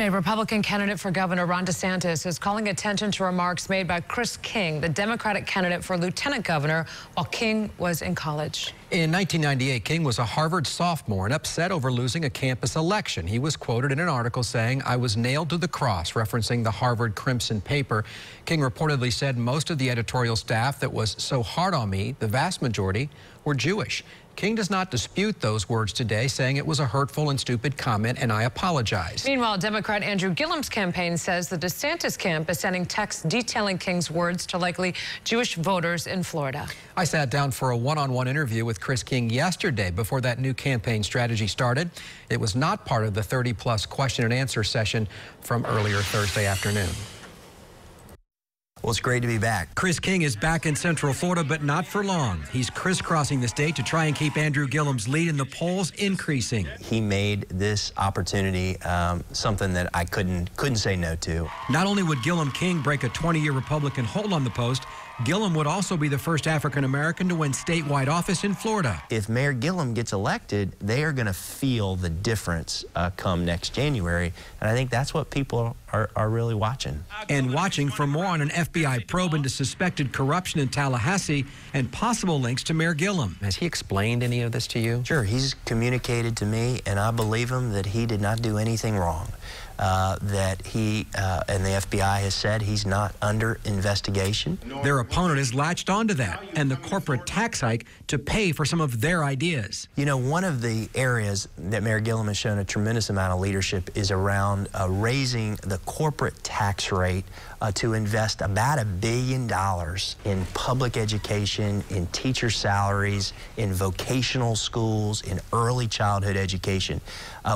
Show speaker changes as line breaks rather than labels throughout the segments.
A Republican candidate for governor, Ron DeSantis, is calling attention to remarks made by Chris King, the Democratic candidate for lieutenant governor, while King was in college.
In 1998, King was a Harvard sophomore and upset over losing a campus election. He was quoted in an article saying, "I was nailed to the cross," referencing the Harvard Crimson paper. King reportedly said most of the editorial staff that was so hard on me, the vast majority, were Jewish. King does not dispute those words today, saying it was a hurtful and stupid comment, and I apologize.
Meanwhile, Democrat Andrew Gillum's campaign says the DeSantis camp is sending texts detailing King's words to likely Jewish voters in Florida.
I sat down for a one-on-one interview with Chris King yesterday before that new campaign strategy started. It was not part of the 30-plus question and answer session from earlier Thursday afternoon.
Well, it's great to be back.
Chris King is back in Central Florida, but not for long. He's crisscrossing the state to try and keep Andrew Gillum's lead in the polls increasing.
He made this opportunity something that I couldn't say no to.
Not only would Gillum King break a 20-year Republican hold on the post, Gillum would also be the first African-American to win statewide office in Florida.
If Mayor Gillum gets elected, they are going to feel the difference come next January, and I think that's what people are really watching.
And watching for more on an FBI probe into suspected corruption in Tallahassee and possible links to Mayor Gillum. Has he explained any of this to you?
Sure, he's communicated to me, and I believe him that he did not do anything wrong. That he and the FBI has said he's not under investigation.
Their opponent has latched onto that and the corporate tax hike to pay for some of their ideas.
You know, one of the areas that Mayor Gillum has shown a tremendous amount of leadership is around raising the corporate tax rate to invest about $1 billion in public education, in teacher salaries, in vocational schools, in early childhood education.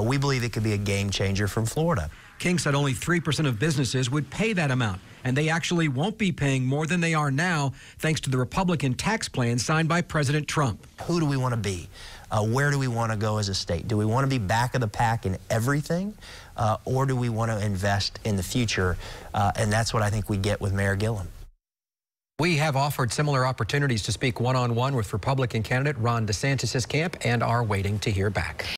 We believe it could be a game changer from Florida.
King said only 3% of businesses would pay that amount, and they actually won't be paying more than they are now, thanks to the Republican tax plan signed by President Trump.
Who do we want to be? Where do we want to go as a state? Do we want to be back of the pack in everything, or do we want to invest in the future? And that's what I think we get with Mayor Gillum.
We have offered similar opportunities to speak one-on-one with Republican candidate Ron DeSantis' camp and are waiting to hear back.